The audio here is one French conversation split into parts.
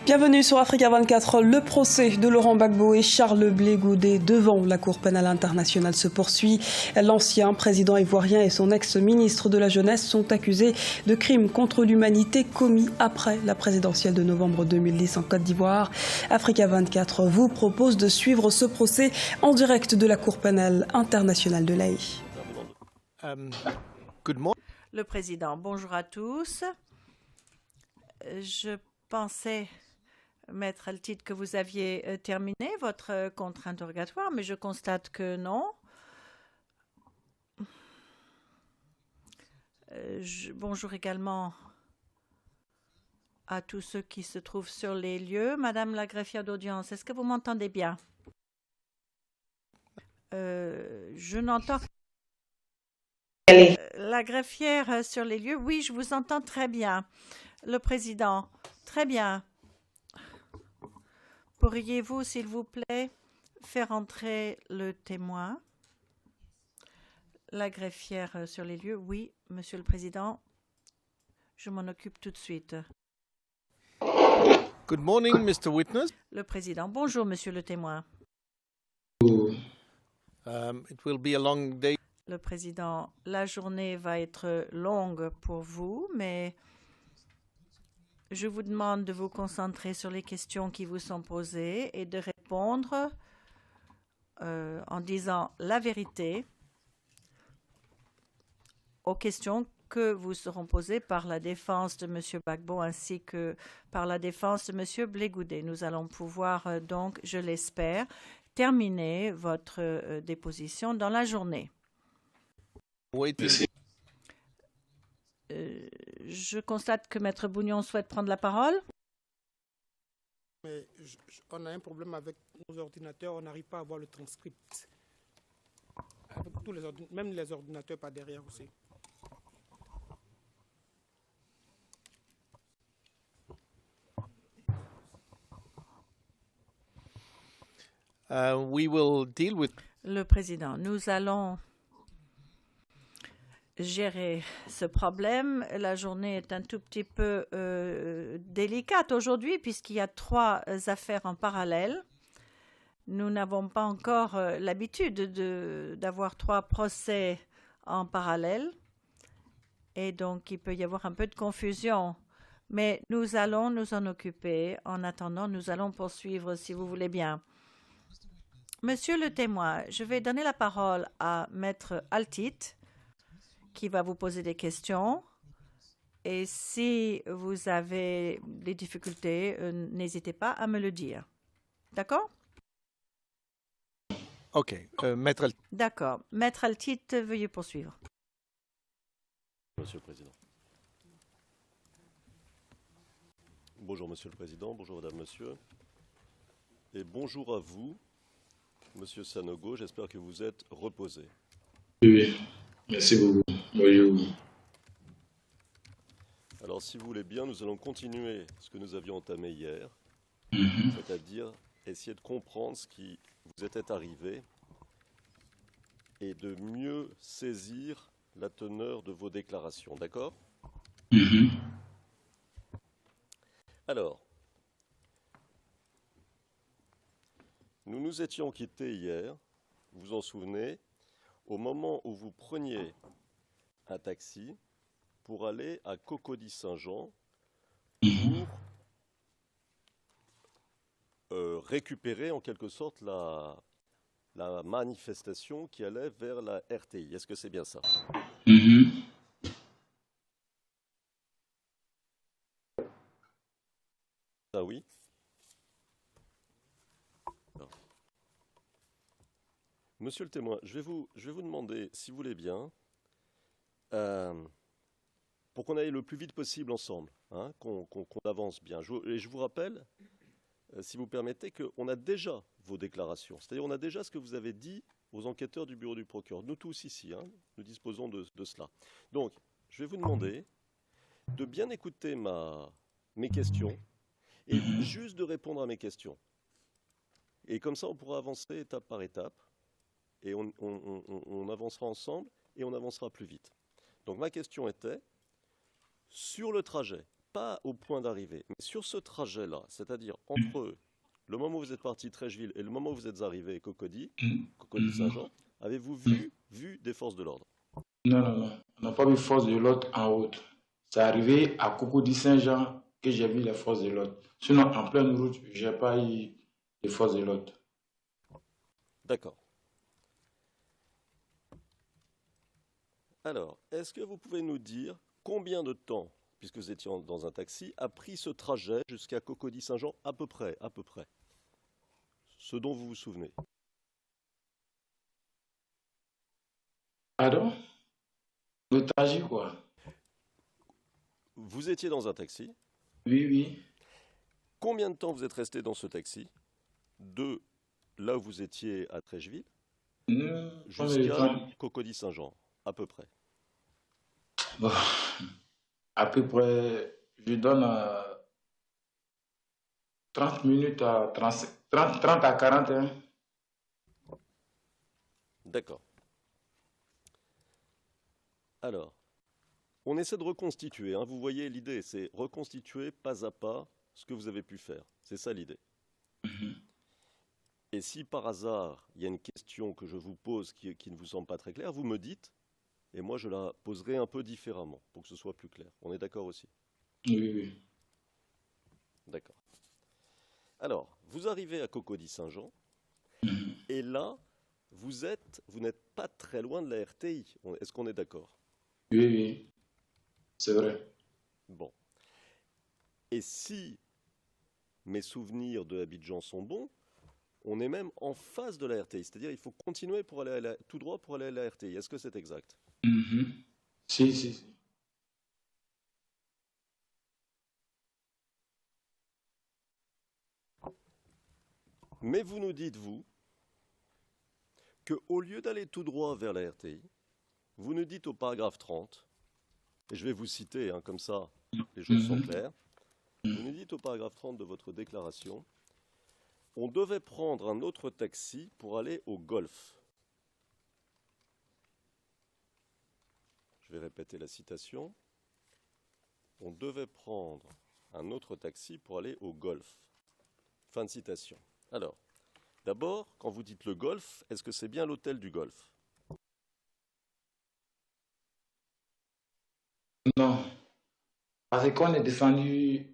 Bienvenue sur Africa 24. Le procès de Laurent Gbagbo et Charles Blé Goudé devant la Cour pénale internationale se poursuit. L'ancien président ivoirien et son ex-ministre de la Jeunesse sont accusés de crimes contre l'humanité commis après la présidentielle de novembre 2010 en Côte d'Ivoire. Africa 24 vous propose de suivre ce procès en direct de la Cour pénale internationale de l'Haye. Le président, bonjour à tous. Je pensais, Maître Altid, que vous aviez terminé votre contre-interrogatoire, mais je constate que non. Bonjour également à tous ceux qui se trouvent sur les lieux. Madame la greffière d'audience, est-ce que vous m'entendez bien? Je n'entends... La greffière sur les lieux, oui, je vous entends très bien. Le président, très bien. Pourriez-vous, s'il vous plaît, faire entrer le témoin? La greffière sur les lieux, oui, Monsieur le Président. Je m'en occupe tout de suite. Good morning, Mr. Witness. Le président, bonjour, Monsieur le témoin. It will be a long day. Le président, la journée va être longue pour vous, mais je vous demande de vous concentrer sur les questions qui vous sont posées et de répondre en disant la vérité aux questions que vous seront posées par la défense de M. Gbagbo ainsi que par la défense de M. Blé Goudé. Nous allons pouvoir donc, je l'espère, terminer votre déposition dans la journée. Je constate que Maître Bougnon souhaite prendre la parole. Mais on a un problème avec nos ordinateurs, on n'arrive pas à voir le transcript. Avec tous les même les ordinateurs par derrière aussi. We will deal with... Le président, nous allons gérer ce problème. La journée est un tout petit peu délicate aujourd'hui puisqu'il y a 3 affaires en parallèle. Nous n'avons pas encore l'habitude d'avoir 3 procès en parallèle et donc il peut y avoir un peu de confusion. Mais nous allons nous en occuper. En attendant, nous allons poursuivre si vous voulez bien. Monsieur le témoin, je vais donner la parole à Maître Altid qui va vous poser des questions. Et si vous avez des difficultés, n'hésitez pas à me le dire. D'accord? OK. Maître Altid. D'accord. Maître Altid, veuillez poursuivre. Monsieur le Président. Bonjour Monsieur le Président, bonjour Madame, Monsieur. Et bonjour à vous, Monsieur Sanogo, j'espère que vous êtes reposé. Oui, merci beaucoup. Bonjour. Alors, si vous voulez bien, nous allons continuer ce que nous avions entamé hier, c'est-à-dire essayer de comprendre ce qui vous était arrivé et de mieux saisir la teneur de vos déclarations, d'accord? Alors, nous nous étions quittés hier, vous vous en souvenez, au moment où vous preniez un taxi pour aller à Cocody-Saint-Jean pour récupérer en quelque sorte la manifestation qui allait vers la RTI. Est-ce que c'est bien ça? Ah oui. Monsieur le témoin, je vais vous demander, si vous voulez bien, pour qu'on aille le plus vite possible ensemble, hein, qu'on avance bien. Et je vous rappelle, si vous permettez, qu'on a déjà vos déclarations. C'est-à-dire on a déjà ce que vous avez dit aux enquêteurs du bureau du procureur. Nous tous ici, hein, nous disposons de cela. Donc, je vais vous demander de bien écouter mes questions et juste de répondre à mes questions. Et comme ça, on pourra avancer étape par étape. Et on avancera ensemble et on avancera plus vite. Donc ma question était, sur le trajet pas au point d'arriver. Mais sur ce trajet-là, c'est-à-dire entre le moment où vous êtes parti Trècheville et le moment où vous êtes arrivé Cocody, Cocody-Saint-Jean, avez-vous vu des forces de l'ordre? Non, non, non. On n'a pas vu force de l'ordre en route. C'est arrivé à Cocody-Saint-Jean que j'ai vu les forces de l'ordre. Sinon, en pleine route, je n'ai pas eu les forces de l'ordre. D'accord. Alors, est-ce que vous pouvez nous dire combien de temps, puisque vous étiez dans un taxi, a pris ce trajet jusqu'à Cocody-Saint-Jean à peu près, ce dont vous vous souvenez? Pardon? Le trajet, quoi? Vous étiez dans un taxi. Oui, oui. Combien de temps vous êtes resté dans ce taxi de là où vous étiez à Trècheville jusqu'à Cocody-Saint-Jean, à peu près? Bon, à peu près, je donne 30 minutes à 30 à 41. D'accord. Alors, on essaie de reconstituer, hein. Vous voyez, l'idée, c'est reconstituer pas à pas ce que vous avez pu faire. C'est ça l'idée. Et si par hasard, il y a une question que je vous pose qui ne vous semble pas très claire, vous me dites, et moi je la poserai un peu différemment pour que ce soit plus clair. On est d'accord aussi? Oui, oui. D'accord. Alors, vous arrivez à Cocody-Saint-Jean, et là, vous n'êtes pas très loin de la RTI. Est-ce qu'on est d'accord? Oui, oui. C'est vrai. Bon. Et si mes souvenirs de Abidjan sont bons, on est même en face de la RTI. C'est-à-dire il faut continuer pour aller tout droit pour aller à la RTI. Est-ce que c'est exact? Si, si, si. Mais vous nous dites, vous, qu'au lieu d'aller tout droit vers la RTI, vous nous dites au paragraphe 30, et je vais vous citer, hein, comme ça les choses sont claires, vous nous dites au paragraphe 30 de votre déclaration, on devait prendre un autre taxi pour aller au Golfe. Je vais répéter la citation. On devait prendre un autre taxi pour aller au Golfe. Fin de citation. Alors, d'abord, quand vous dites le Golfe, est-ce que c'est bien l'hôtel du Golfe? Non. Parce qu'on est descendu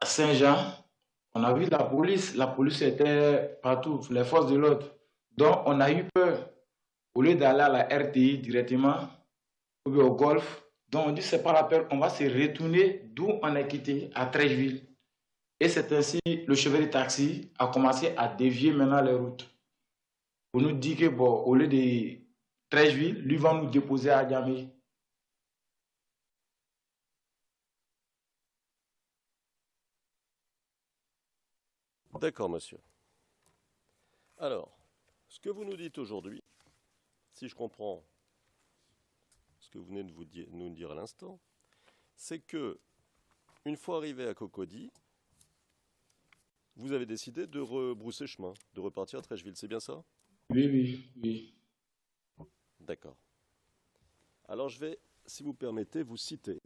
à Saint-Jean, on a vu la police était partout, les forces de l'ordre. Donc on a eu peur. Au lieu d'aller à la RTI directement, ou bien au Golfe, donc on dit c'est pas la peur, on va se retourner d'où on a quitté, à Trècheville. Et c'est ainsi le chauffeur de taxi a commencé à dévier maintenant les routes. Pour nous dire que bon, au lieu de Trècheville, lui va nous déposer à Djamé. D'accord, monsieur. Alors, ce que vous nous dites aujourd'hui, si je comprends ce que vous venez de nous dire à l'instant, c'est que, une fois arrivé à Cocody, vous avez décidé de rebrousser chemin, de repartir à Trècheville, c'est bien ça? Oui, oui, oui. D'accord. Alors je vais, si vous permettez, vous citer.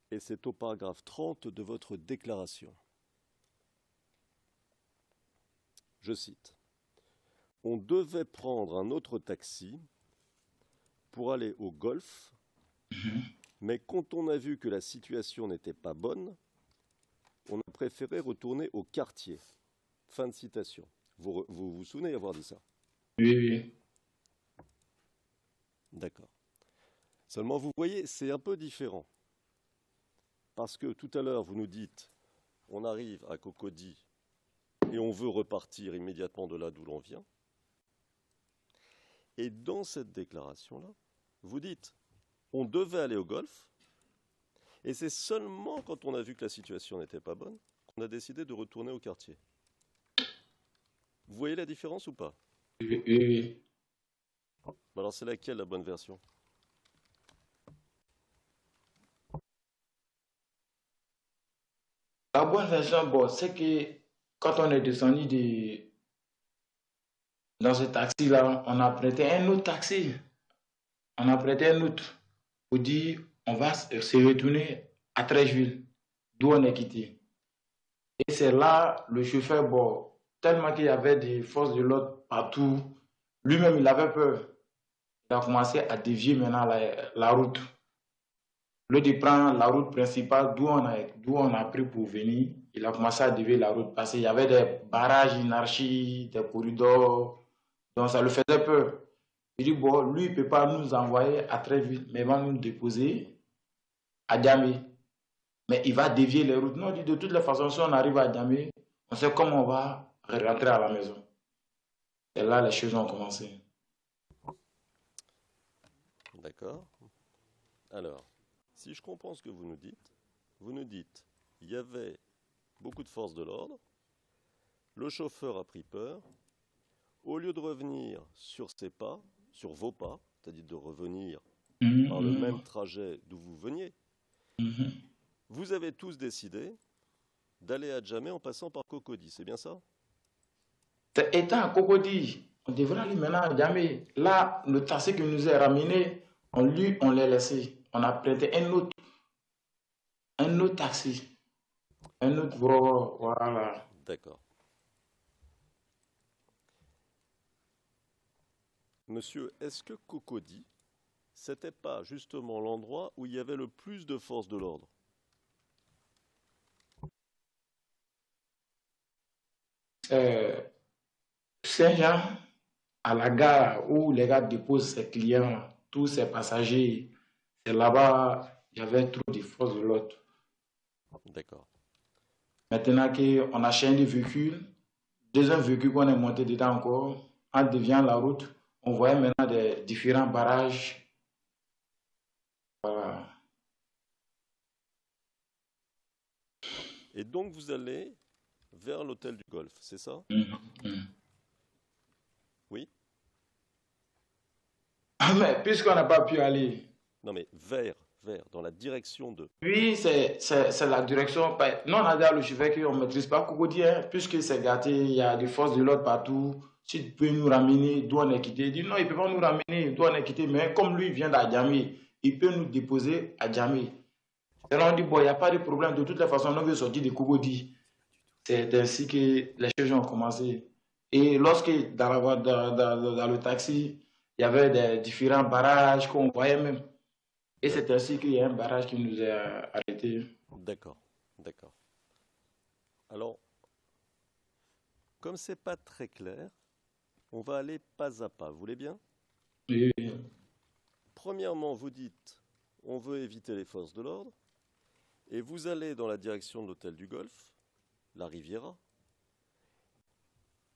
Et c'est au paragraphe 30 de votre déclaration. Je cite. On devait prendre un autre taxi pour aller au Golfe, mais quand on a vu que la situation n'était pas bonne, on a préféré retourner au quartier. Fin de citation. Vous souvenez avoir dit ça? Oui, oui. D'accord. Seulement, vous voyez, c'est un peu différent. Parce que tout à l'heure, vous nous dites, on arrive à Cocody et on veut repartir immédiatement de là d'où l'on vient. Et dans cette déclaration-là, vous dites, on devait aller au Golfe, et c'est seulement quand on a vu que la situation n'était pas bonne qu'on a décidé de retourner au quartier. Vous voyez la différence ou pas? Oui, oui. Alors c'est laquelle la bonne version? La bonne version, bon, c'est que quand on est descendu dans ce taxi-là, on a prêté un autre taxi. On a prêté un autre pour dire on va se retourner à Trècheville, d'où on est quitté. Et c'est là, le chauffeur, bon, tellement qu'il y avait des forces de l'ordre partout, lui-même, il avait peur. Il a commencé à dévier maintenant la route. Le de prendre la route principale d'où on a pris pour venir, il a commencé à dévier la route parce qu'il y avait des barrages anarchiques, des corridors, donc ça le faisait peur. Il dit, bon, lui, il ne peut pas nous envoyer à Tréville, mais il va nous déposer à Djamé. Mais il va dévier les routes. Non, il dit, de toutes les façons, si on arrive à Djamé, on sait comment on va rentrer à la maison. Et là, les choses ont commencé. D'accord. Alors, si je comprends ce que vous nous dites, il y avait beaucoup de forces de l'ordre, le chauffeur a pris peur, au lieu de revenir sur ses pas, sur vos pas, c'est-à-dire de revenir par le même trajet d'où vous veniez, vous avez tous décidé d'aller à Djamé en passant par Cocody, c'est bien ça? Étant à Cocody, on devrait aller maintenant à Djamé. Là, le taxi qui nous est ramené, on l'a laissé. On a prêté un autre taxi. Un autre gros, voilà. D'accord. Monsieur, est-ce que Cocody, c'était pas justement l'endroit où il y avait le plus de forces de l'ordre? Saint-Jean, à la gare où les gars déposent ses clients, tous ses passagers, c'est là-bas, il y avait trop de forces de l'ordre. D'accord. Maintenant qu'on a changé de véhicule, deuxième véhicule qu'on est monté dedans encore, en déviant la route, on voyait maintenant des différents barrages. Voilà. Et donc vous allez vers l'hôtel du Golfe, c'est ça? Oui? Ah, mais puisqu'on n'a pas pu aller. Non mais vers, dans la direction de... Oui, c'est la direction. Non, on a dit à le chauffeur qu'on ne maîtrise pas Cocody, hein, puisque c'est gâté, il y a des forces de l'ordre partout. Si tu peux nous ramener d'où on est quitté, il dit non, il ne peut pas nous ramener d'où on est quitté, mais comme lui vient d'Adjamé, il peut nous déposer à Djamé. Alors on dit, bon, il n'y a pas de problème, de toutes les façons, on veut sortir de Cocody. C'est ainsi que les choses ont commencé. Et lorsque dans le taxi, il y avait des différents barrages qu'on voyait même. Et c'est ainsi qu'il y a un barrage qui nous a arrêtés. D'accord. Alors, comme c'est pas très clair, on va aller pas à pas. Vous voulez bien? Oui. Premièrement, vous dites, on veut éviter les forces de l'ordre, et vous allez dans la direction de l'hôtel du Golfe, la Riviera.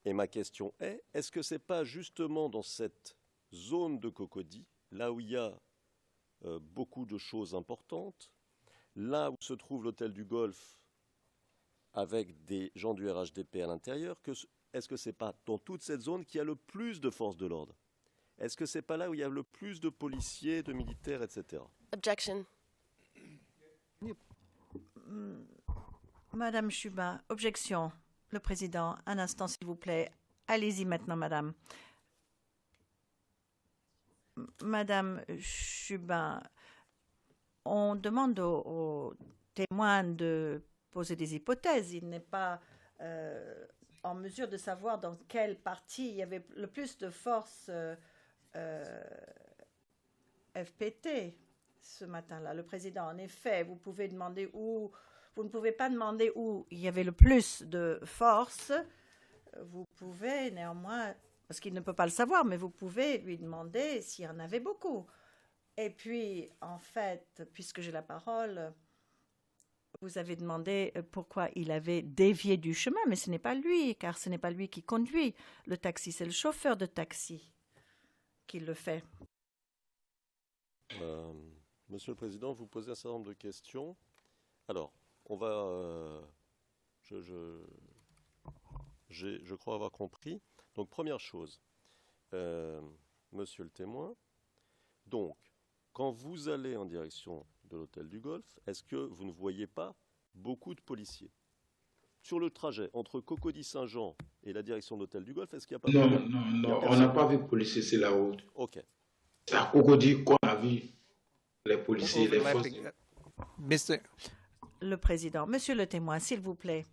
Et ma question est, est-ce que c'est pas justement dans cette zone de Cocody, là où il y a beaucoup de choses importantes, là où se trouve l'hôtel du Golfe avec des gens du RHDP à l'intérieur, est-ce que c'est pas dans toute cette zone qu'il y a le plus de forces de l'ordre? Est-ce que c'est pas là où il y a le plus de policiers, de militaires, etc.? Objection. Madame Chubin, objection. Le président, un instant s'il vous plaît. Allez-y maintenant, madame. Madame Chubin, on demande aux témoins de poser des hypothèses. Il n'est pas en mesure de savoir dans quelle partie il y avait le plus de forces FPT ce matin-là. Le président, en effet, vous pouvez demander où... Vous ne pouvez pas demander où il y avait le plus de force. Vous pouvez néanmoins, parce qu'il ne peut pas le savoir, mais vous pouvez lui demander s'il y en avait beaucoup. Et puis, en fait, puisque j'ai la parole, vous avez demandé pourquoi il avait dévié du chemin, mais ce n'est pas lui, car ce n'est pas lui qui conduit le taxi, c'est le chauffeur de taxi qui le fait. Monsieur le Président, vous posez un certain nombre de questions. Alors, on va... je crois avoir compris. Donc, première chose, monsieur le témoin, donc, quand vous allez en direction de l'hôtel du Golfe, est-ce que vous ne voyez pas beaucoup de policiers? Sur le trajet entre Cocody-Saint-Jean et la direction de l'hôtel du Golfe, est-ce qu'il n'y a pas de... Non, on n'a pas vu de policiers sur la route. Ok. C'est à Cocody qu'on a vu les policiers, les forces. overlapping. Mr. Le président. Monsieur le témoin, s'il vous plaît.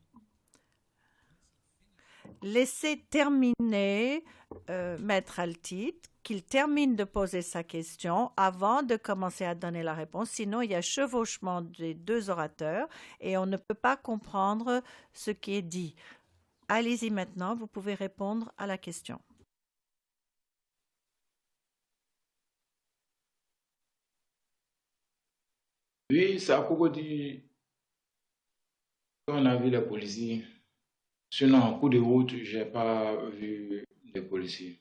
Laissez terminer Maître Altit, qu'il termine de poser sa question avant de commencer à donner la réponse. Sinon, il y a chevauchement des deux orateurs et on ne peut pas comprendre ce qui est dit. Allez-y maintenant, vous pouvez répondre à la question. Oui, c'est à Cocody qu'on a vu les policiers. Sinon, en cours de route, je n'ai pas vu les policiers.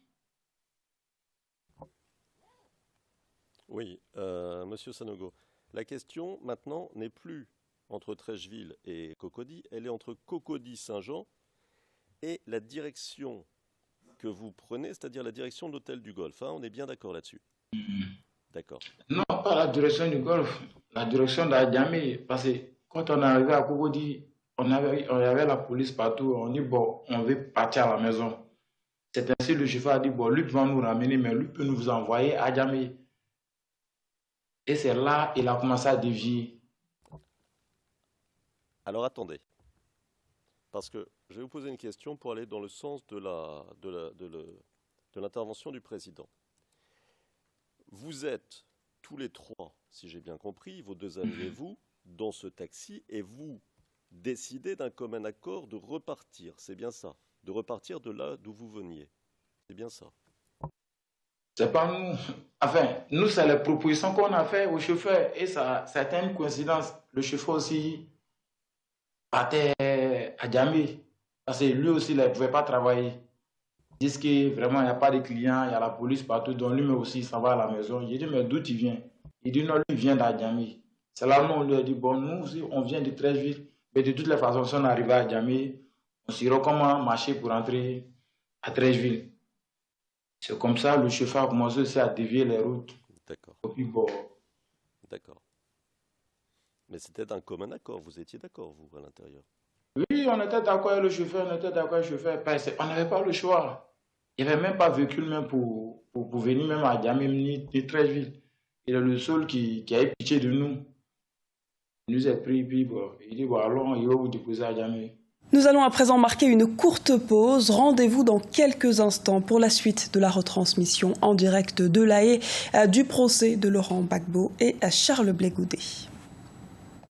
Oui, Monsieur Sanogo, la question maintenant n'est plus entre Trècheville et Cocody, elle est entre Cocody-Saint-Jean et la direction que vous prenez, c'est-à-dire la direction de l'hôtel du Golfe. Hein, on est bien d'accord là-dessus. D'accord. Non, pas la direction du Golfe, la direction d'Adjamé. Parce que quand on est arrivé à Cocody, on avait la police partout. On dit, bon, on veut partir à la maison. C'est ainsi le chauffeur a dit, bon, lui va nous ramener, mais lui peut nous envoyer à Adjamé. Et c'est là qu'il a commencé à dévier. Alors attendez, parce que je vais vous poser une question pour aller dans le sens de l'intervention du président. Vous êtes tous les trois, si j'ai bien compris, vos deux amis et vous, dans ce taxi, et vous décidez d'un commun accord de repartir, c'est bien ça, de repartir de là d'où vous veniez, c'est bien ça. C'est pas nous. Enfin, nous, c'est les propositions qu'on a faites au chauffeur. Et ça, c'était une coïncidence. Le chauffeur aussi partait à Djamé. Parce que lui aussi, il ne pouvait pas travailler. Ils disent que vraiment, il n'y a pas de clients, il y a la police partout. Donc lui, mais aussi, il s'en va à la maison. J'ai dit, mais d'où tu viens? Il dit, non, lui, il vient d'Adjamé. C'est là où on lui a dit, bon, nous aussi, on vient de Trècheville. Mais de toutes les façons, si on arrive à Djamé, on saura comment marcher pour entrer à Trècheville. C'est comme ça, le chauffeur a commencé aussi à dévier les routes. D'accord. Bon. D'accord. Mais c'était un commun accord, vous étiez d'accord, vous, à l'intérieur? Oui, on était d'accord avec le chauffeur, on était d'accord avec le chauffeur. Parce qu'on n'avait pas le choix. Il n'y avait même pas de véhicule même pour venir même à Djamé, ni Trècheville. Il est le seul qui a eu pitié de nous. Il nous a pris, puis bon, il dit, bon, allons, il va vous déposer à Djamé. Nous allons à présent marquer une courte pause. Rendez-vous dans quelques instants pour la suite de la retransmission en direct de La Haye du procès de Laurent Gbagbo et Charles Blé Goudet.